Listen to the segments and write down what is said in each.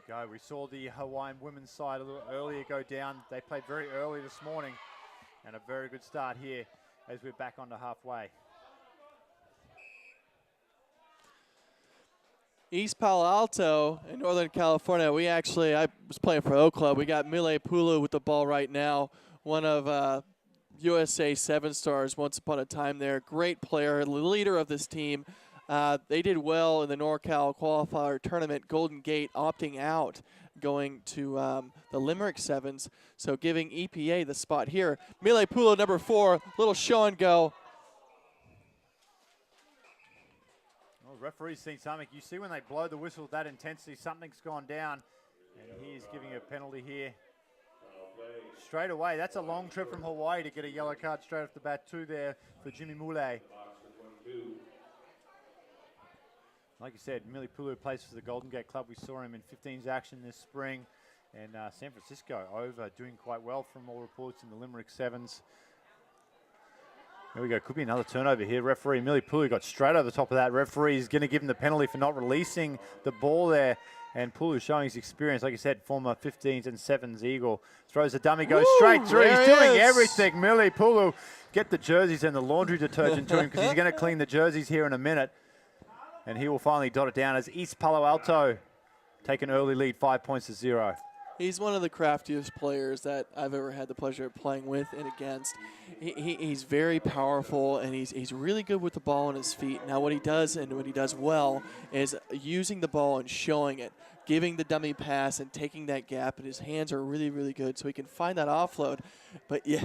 Go. We saw the Hawaiian women's side a little earlier go down. They played very early this morning, and a very good start here as we're back onto halfway. East Palo Alto in Northern California, I was playing for Oak Club. We got Mile Pulu with the ball right now, one of USA 7-stars once upon a time there. Great player, leader of this team. They did well in the NorCal qualifier tournament. Golden Gate opting out, going to the Limerick Sevens. So giving EPA the spot here. Mile Pulu, number 4, little show and go. Well, referee's seen something. You see when they blow the whistle with that intensity, something's gone down. And he is giving a penalty here. Straight away, that's a long trip from Hawaii to get a yellow card straight off the bat too there for Jimmy Mule. Like you said, Mile Pulu plays for the Golden Gate Club. We saw him in 15s action this spring. And San Francisco over, doing quite well from all reports in the Limerick Sevens. There we go, could be another turnover here. Referee Mile Pulu got straight over the top of that. Referee is going to give him the penalty for not releasing the ball there. And Pulu showing his experience, like I said, former 15s and 7s Eagle. Throws a dummy, goes straight through. He's doing everything. Mile Pulu, get the jerseys and the laundry detergent to him because he's going to clean the jerseys here in a minute. And he will finally dot it down as East Palo Alto take an early lead, 5-0. He's one of the craftiest players that I've ever had the pleasure of playing with and against. He's very powerful, and he's really good with the ball on his feet. Now what he does, and what he does well, is using the ball and showing it, giving the dummy pass and taking that gap, and his hands are really, really good, so he can find that offload. But yeah,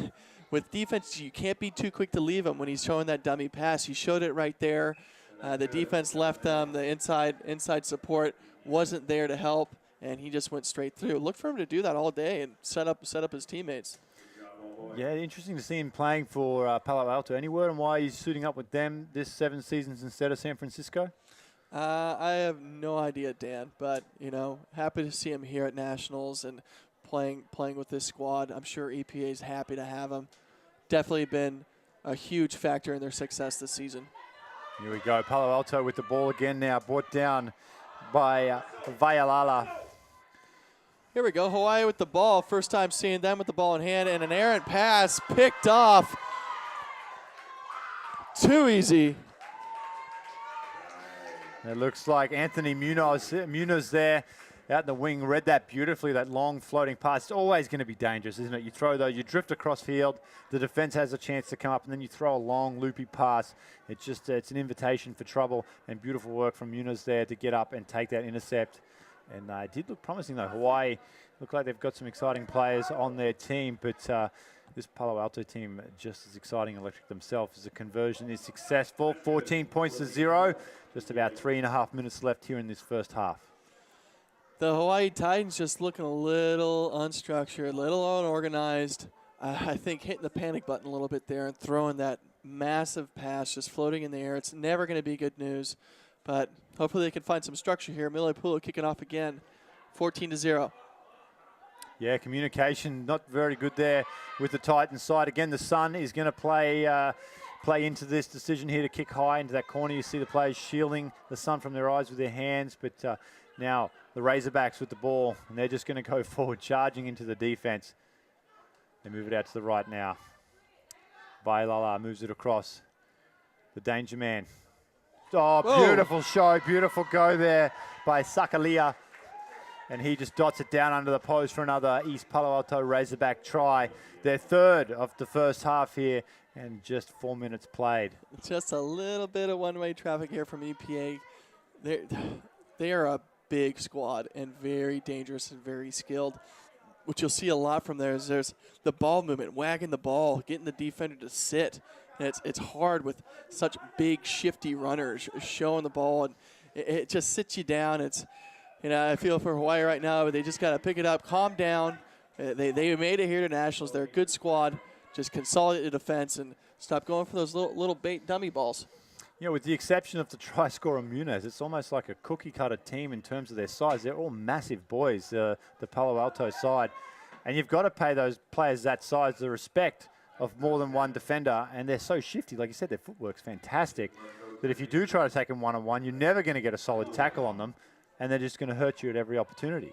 with defense, you can't be too quick to leave him when he's showing that dummy pass. He showed it right there. The defense left them. The inside support wasn't there to help, and he just went straight through. Look for him to do that all day and set up his teammates. Yeah, interesting to see him playing for Palo Alto. Any word on why he's suiting up with them this 7 seasons instead of San Francisco? I have no idea, Dan, but happy to see him here at Nationals and playing with this squad. I'm sure EPA is happy to have him. Definitely been a huge factor in their success this season. Here we go, Palo Alto with the ball again now, brought down by Vaialala. Here we go, Hawaii with the ball. First time seeing them with the ball in hand, and an errant pass picked off. Too easy. It looks like Anthony Munoz there out in the wing read that beautifully, that long floating pass. It's always going to be dangerous, isn't it? You throw, though, you drift across field, the defense has a chance to come up, and then you throw a long, loopy pass. It's an invitation for trouble, and beautiful work from Munoz there to get up and take that intercept. And it did look promising, though. Hawaii look like they've got some exciting players on their team, but this Palo Alto team just as exciting and electric themselves as the conversion is successful. 14-0, just about 3.5 minutes left here in this first half. The Hawaii Titans just looking a little unstructured, a little unorganized. I think hitting the panic button a little bit there and throwing that massive pass just floating in the air. It's never going to be good news, but hopefully they can find some structure here. Mile Pulu kicking off again, 14-0. Yeah, communication not very good there with the Titans side. Again, the sun is going to play into this decision here to kick high into that corner. You see the players shielding the sun from their eyes with their hands, but now the Razorbacks with the ball, and they're just going to go forward, charging into the defense. They move it out to the right now. Vailala moves it across. The danger man. Oh, beautiful show, beautiful go there by Sakalia. And he just dots it down under the post for another East Palo Alto Razorback try. Their third of the first half here, and just 4 minutes played. Just a little bit of one-way traffic here from EPA. They are a big squad and very dangerous and very skilled. What you'll see a lot from there is there's the ball movement, wagging the ball, getting the defender to sit. And it's hard with such big, shifty runners showing the ball, and it just sits you down. I feel for Hawaii right now, but they just got to pick it up, calm down. They made it here to Nationals. They're a good squad. Just consolidate the defense and stop going for those little bait dummy balls. With the exception of the try scorer Munez, it's almost like a cookie-cutter team in terms of their size. They're all massive boys, the Palo Alto side. And you've got to pay those players that size the respect of more than one defender. And they're so shifty. Like you said, their footwork's fantastic. That if you do try to take them one-on-one, you're never going to get a solid tackle on them. And they're just going to hurt you at every opportunity.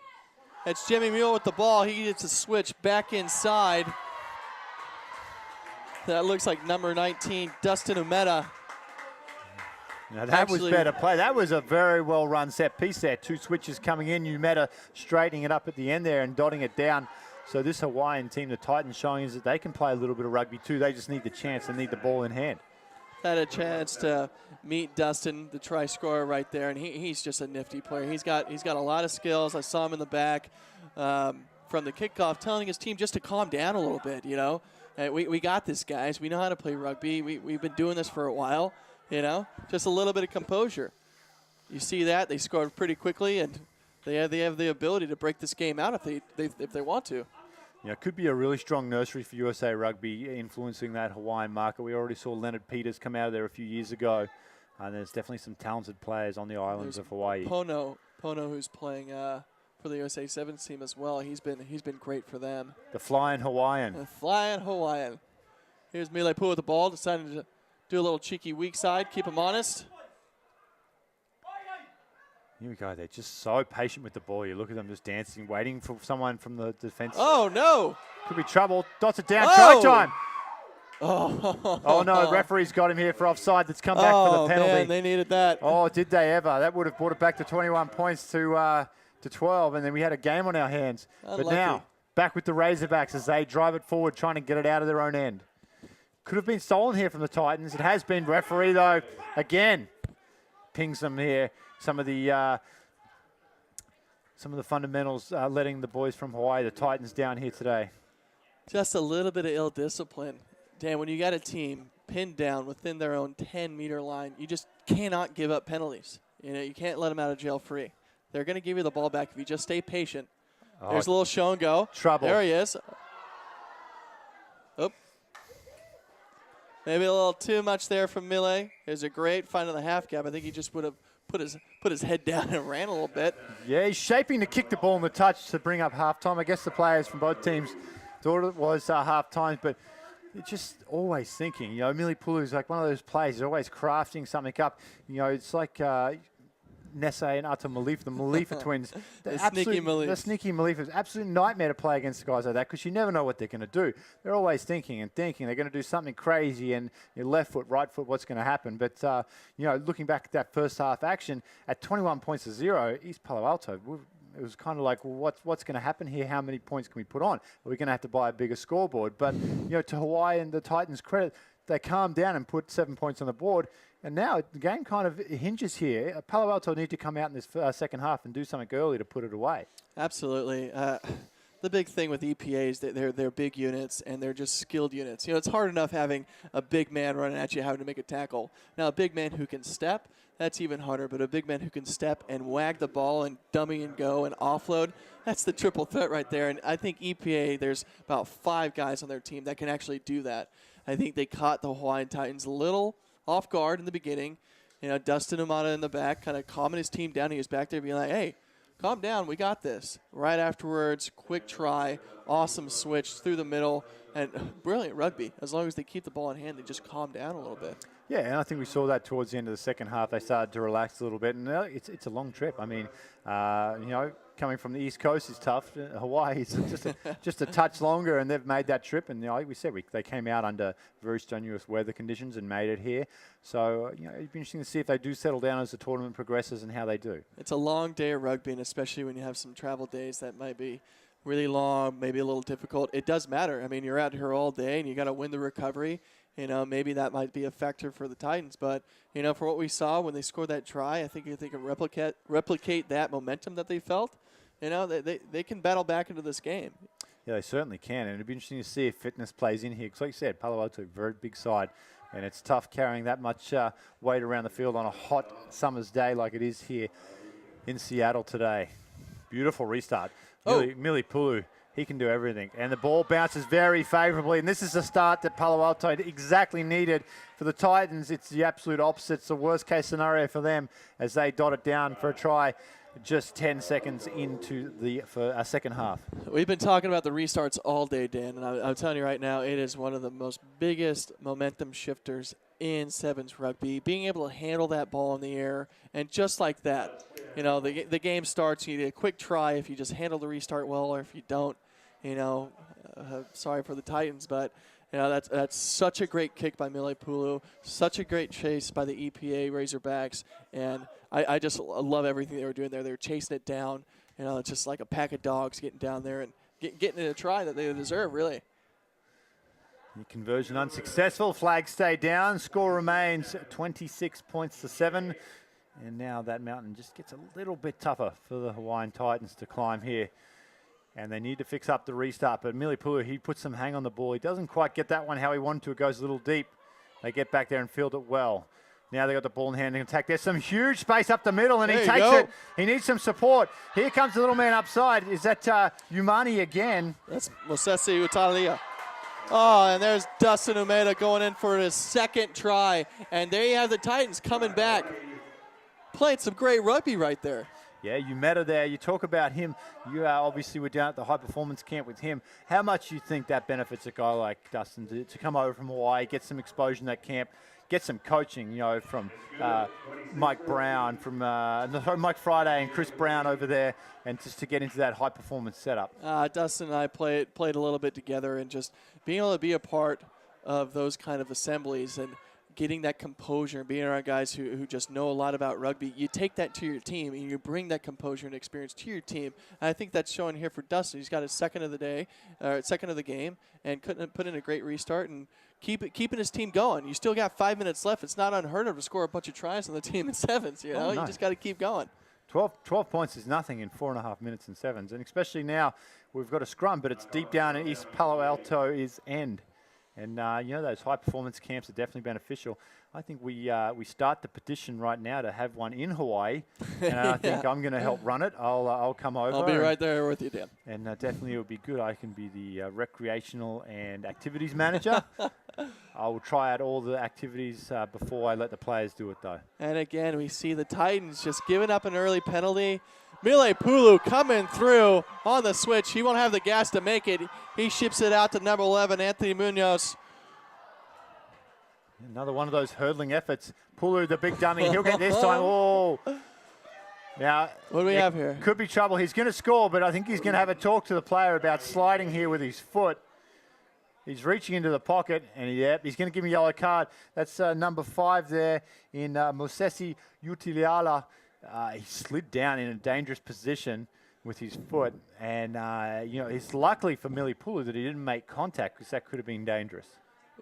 It's Jimmy Mule with the ball. He gets a switch back inside. That looks like number 19, Dustin Umeta. Now that was better play. That was a very well run set piece there. 2 switches coming in. Umeta straightening it up at the end there and dotting it down. So this Hawaiian team, the Titans, showing us that they can play a little bit of rugby too. They just need the chance. They need the ball in hand. Had a chance to meet Dustin, the try scorer right there, and he's just a nifty player. He's got a lot of skills. I saw him in the back from the kickoff telling his team just to calm down a little bit, you know. We got this, guys. We know how to play rugby. We've been doing this for a while, you know. Just a little bit of composure. You see that? They scored pretty quickly, and they have the ability to break this game out if they want to. Yeah, it could be a really strong nursery for USA Rugby influencing that Hawaiian market. We already saw Leonard Peters come out of there a few years ago. And there's definitely some talented players on the islands of Hawaii. Pono, who's playing for the USA Sevens team as well. He's been great for them. The Flying Hawaiian. The Flying Hawaiian. Here's Mile Pua with the ball, deciding to do a little cheeky weak side, keep him honest. Here we go. They're just so patient with the ball. You look at them just dancing, waiting for someone from the defense. Oh, no. Could be trouble. Dots it down. Try time. Oh no, the referee's got him here for offside. That's come back for the penalty. Man, they needed that. Oh, did they ever? That would have brought it back to 21 points to 12, and then we had a game on our hands. Unlucky. But now, back with the Razorbacks as they drive it forward, trying to get it out of their own end. Could have been stolen here from the Titans. It has been. Referee, though, again, pings them here. Some of the fundamentals letting the boys from Hawaii, the Titans, down here today. Just a little bit of ill discipline. Dan, when you got a team pinned down within their own 10-meter line, you just cannot give up penalties. You know, you can't let them out of jail free. They're going to give you the ball back if you just stay patient. Oh, there's a little show and go. Trouble. There he is. Oh. Maybe a little too much there from Mile. There's a great find in the half gap. I think he just would have put his head down and ran a little bit. Yeah, he's shaping to kick the ball in the touch to bring up halftime. I guess the players from both teams thought it was halftime, but it's just always thinking. You know, Mili Pulu is like one of those players. He's always crafting something up. You know, it's like Nesse and Ata Malif, the Malifa twins. The sneaky Malif. The sneaky Malif is absolute nightmare to play against guys like that because you never know what they're going to do. They're always thinking and thinking. They're going to do something crazy and your left foot, right foot, what's going to happen. But, you know, looking back at that first half action, at 21 points to 0, East Palo Alto, it was kind of like, well, what's going to happen here? How many points can we put on? Are we going to have to buy a bigger scoreboard? But, you know, to Hawaii and the Titans' credit, they calmed down and put 7 points on the board. And now the game kind of hinges here. Palo Alto need to come out in this second half and do something early to put it away. Absolutely. The big thing with EPA is that they're big units and they're just skilled units. You know, it's hard enough having a big man running at you having to make a tackle. Now, a big man who can step, that's even harder. But a big man who can step and wag the ball and dummy and go and offload, that's the triple threat right there. And I think EPA, there's about 5 guys on their team that can actually do that. I think they caught the Hawaiian Titans a little off guard in the beginning. You know, Dustin Umata in the back, kind of calming his team down. He was back there being like, hey, calm down, we got this. Right afterwards, quick try, awesome switch through the middle, and brilliant rugby. As long as they keep the ball in hand, they just calm down a little bit. Yeah, and I think we saw that towards the end of the second half. They started to relax a little bit, and it's a long trip. I mean, you know, coming from the East Coast is tough. Hawaii is just a touch longer, and they've made that trip. And you know, like we said, they came out under very strenuous weather conditions and made it here. So you know, it'd be interesting to see if they do settle down as the tournament progresses and how they do. It's a long day of rugby, and especially when you have some travel days that might be really long, maybe a little difficult. It does matter. I mean, you're out here all day, and you got to win the recovery. You know, maybe that might be a factor for the Titans. But, you know, for what we saw when they scored that try, I think if they can replicate that momentum that they felt, you know, they can battle back into this game. Yeah, they certainly can. And it'd be interesting to see if fitness plays in here. Because like you said, Palo Alto, very big side. And it's tough carrying that much weight around the field on a hot summer's day like it is here in Seattle today. Beautiful restart. Mili Pulu. He can do everything. And the ball bounces very favorably. And this is the start that Palo Alto exactly needed. For the Titans, it's the absolute opposite. It's the worst case scenario for them as they dot it down for a try just 10 seconds into the second half. We've been talking about the restarts all day, Dan. And I'm telling you right now, it is one of the most biggest momentum shifters in sevens rugby. Being able to handle that ball in the air and just like that, you know, the game starts, you need a quick try if you just handle the restart well, or if you don't, you know, sorry for the Titans, but you know, that's such a great kick by Mile Pulu, such a great chase by the EPA Razorbacks, and I just love everything they were doing there. They were chasing it down. You know, it's just like a pack of dogs getting down there and getting a try that they deserve, really. The conversion unsuccessful. Flag stay down. Score remains 26 points to 7. And now that mountain just gets a little bit tougher for the Hawaiian Titans to climb here. And they need to fix up the restart. But Mile Pulu, he puts some hang on the ball. He doesn't quite get that one how he wanted to. It goes a little deep. They get back there and field it well. Now they got the ball in hand and attack. There's some huge space up the middle, and he takes it. He needs some support. Here comes the little man upside. Is that Umani again? That's Mosesi Utalia. Oh, and there's Dustin Umeda going in for his second try. And there you have the Titans coming back. Playing some great rugby right there. Yeah, Umeda there. You talk about him. You obviously were down at the high performance camp with him. How much do you think that benefits a guy like Dustin to come over from Hawaii, get some exposure in that camp, get some coaching, you know, from Mike Brown, from Mike Friday and Chris Brown over there, and just to get into that high performance setup? Dustin and I played a little bit together, and just being able to be a part of those kind of assemblies and getting that composure and being around guys who just know a lot about rugby, you take that to your team and you bring that composure and experience to your team. And I think that's showing here for Dustin. He's got his second of the game, and couldn't put in a great restart and keeping his team going. You still got 5 minutes left. It's not unheard of to score a bunch of tries on the team in sevens. You know, no. You just got to keep going. 12 points is nothing in 4.5 minutes in sevens, and especially now we've got a scrum, but it's deep down in East Palo Alto's end. And, you know, those high-performance camps are definitely beneficial. I think we start the petition right now to have one in Hawaii, and I think I'm going to help run it. I'll come over. I'll be right there with you, Dan. And definitely it would be good. I can be the recreational and activities manager. I will try out all the activities before I let the players do it, though. And, again, we see the Titans just giving up an early penalty. Mile Pulu coming through on the switch. He won't have the gas to make it. He ships it out to number 11, Anthony Munoz. Another one of those hurdling efforts. Pulu, the big dummy, he'll get this time. Oh. Now, what do we have here? Could be trouble. He's going to score, but I think he's going to have a talk to the player about sliding here with his foot. He's reaching into the pocket, and he's going to give him a yellow card. That's number 5 there in Mosesi Utiliala. He slid down in a dangerous position with his foot, and you know, it's luckily for Mile Pulu that he didn't make contact, because that could have been dangerous.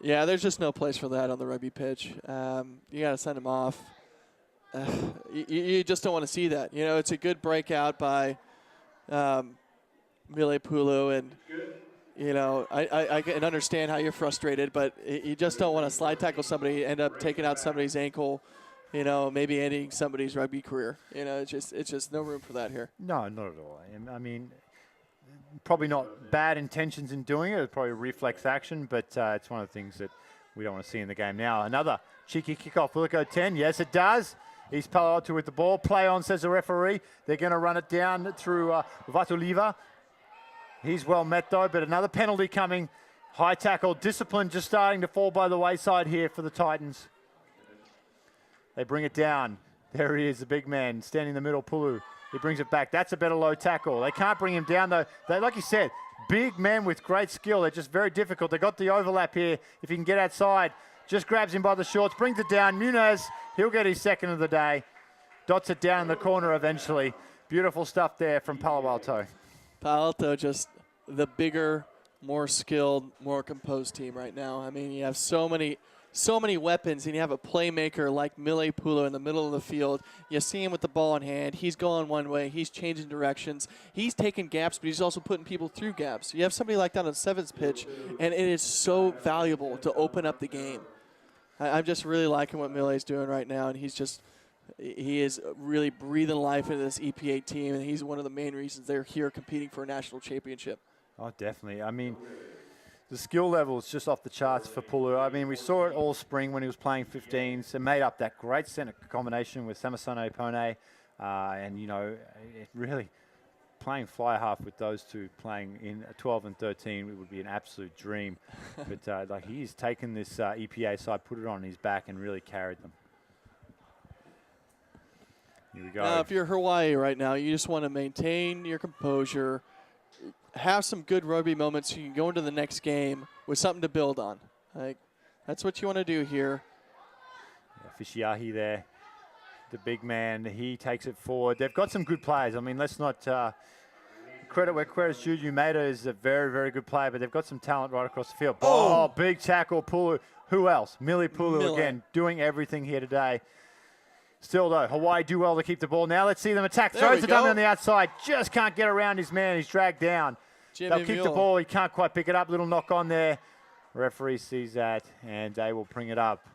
Yeah, there's just no place for that on the rugby pitch. You got to send him off. You just don't want to see that. You know, it's a good breakout by Mile Pulu, and you know, I can understand how you're frustrated, but you just don't want to slide tackle somebody, end up taking out somebody's ankle. You know, maybe ending somebody's rugby career. You know, it's just no room for that here. No, not at all. I mean, probably not bad intentions in doing it. It's probably a reflex action, but it's one of the things that we don't want to see in the game. Now, another cheeky kickoff. Will it go 10? Yes, it does. East Palo Alto with the ball. Play on, says the referee. They're going to run it down through Vatuliva. He's well met, though, but another penalty coming. High tackle. Discipline just starting to fall by the wayside here for the Titans. They bring it down. There he is, the big man, standing in the middle, Pulu. He brings it back. That's a better low tackle. They can't bring him down, though. They, like you said, big men with great skill. They're just very difficult. They got the overlap here. If he can get outside, just grabs him by the shorts, brings it down. Munoz, he'll get his second of the day. Dots it down in the corner eventually. Beautiful stuff there from Palo Alto. Palo Alto, just the bigger, more skilled, more composed team right now. I mean, you have so many weapons, and you have a playmaker like Mile Pulu in the middle of the field. You see him with the ball in hand. He's going one way. He's changing directions. He's taking gaps, but he's also putting people through gaps. You have somebody like that on sevens pitch, and it is so valuable to open up the game. I'm just really liking what Mile's doing right now, and he is really breathing life into this EPA team, and he's one of the main reasons they're here competing for a national championship. Oh, definitely. I mean, the skill level is just off the charts for Pulu. I mean, we saw it all spring when he was playing 15s and made up that great center combination with Samasone Pone. And, you know, it really playing fly half with those two playing in 12 and 13, it would be an absolute dream. But, like, he's taken this EPA side, put it on his back and really carried them. Here we go. Now, if you're Hawaii right now, you just want to maintain your composure, have some good rugby moments so you can go into the next game with something to build on. Like, that's what you want to do here. Yeah, Fishiahi there, the big man, he takes it forward. They've got some good players. I mean, let's not credit where credit's due. Umeda is a very, very good player, but they've got some talent right across the field. Oh, big tackle, Pulu. Who else? Mili Pulu again, doing everything here today. Still, though, Hawaii do well to keep the ball. Now let's see them attack. Throws the dummy on the outside. Just can't get around his man. He's dragged down. They'll keep the ball. He can't quite pick it up. Little knock on there. Referee sees that, and they will bring it up.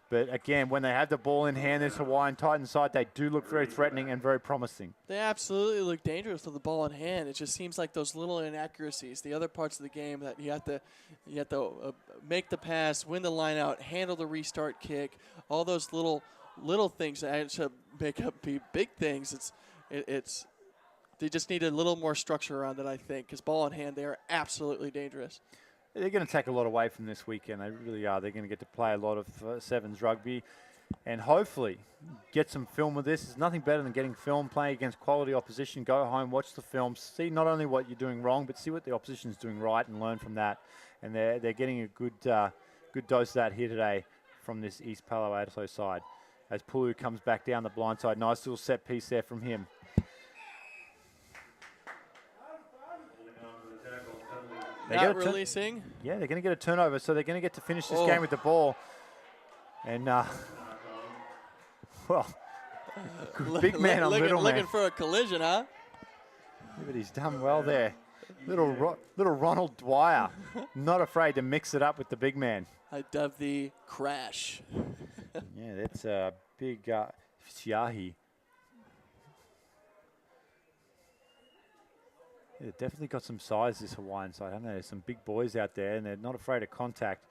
But, again, when they have the ball in hand, this Hawaiian Titan side, they do look very threatening and very promising. They absolutely look dangerous with the ball in hand. It just seems like those little inaccuracies, the other parts of the game that you have to make the pass, win the line out, handle the restart kick, all those little things that actually make up big things. They just need a little more structure around it, I think, because ball in hand, they are absolutely dangerous. They're going to take a lot away from this weekend. They really are. They're going to get to play a lot of sevens rugby and hopefully get some film of this. There's nothing better than getting film, playing against quality opposition. Go home, watch the film, see not only what you're doing wrong, but see what the opposition's doing right and learn from that. And they're getting a good dose of that here today from this East Palo Alto side. As Pulu comes back down the blind side. Nice little set piece there from him. Not releasing. Yeah, they're going to get a turnover, so they're going to get to finish this game with the ball. And, well, big man on little man. Looking for a collision, huh? Yeah, but he's done well there. Little Ronald Dwyer, not afraid to mix it up with the big man. I dub the crash. Yeah, that's a big Shiahi. Yeah, definitely got some size, this Hawaiian side. I don't know, there's some big boys out there, and they're not afraid of contact.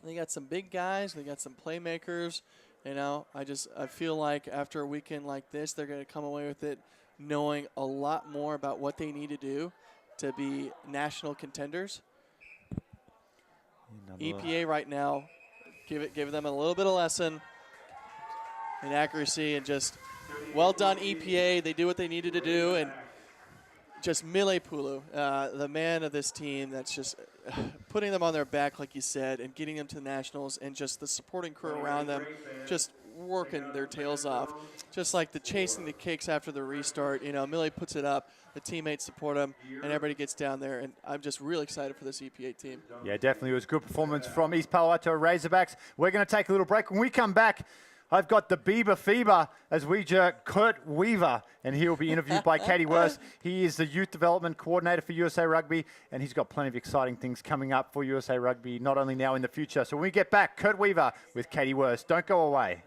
They got some big guys. They got some playmakers. You know, I feel like after a weekend like this, they're going to come away with it knowing a lot more about what they need to do to be national contenders. EPA right now, give them a little bit of lesson in accuracy and just well done, EPA. They do what they needed to do, and just Mili Pulu, the man of this team that's just putting them on their back, like you said, and getting them to the Nationals, and just the supporting crew around them just working their tails off. Just like the chasing the kicks after the restart. You know, Mili puts it up, the teammates support him, and everybody gets down there. And I'm just really excited for this EPA team. Yeah, definitely. It was a good performance from East Palo Alto Razorbacks. We're going to take a little break. When we come back, I've got the Bieber Fever as we jerk Kurt Weaver, and he will be interviewed by Katie Worst. He is the Youth Development Coordinator for USA Rugby, and he's got plenty of exciting things coming up for USA Rugby, not only now, in the future. So when we get back, Kurt Weaver with Katie Worst. Don't go away.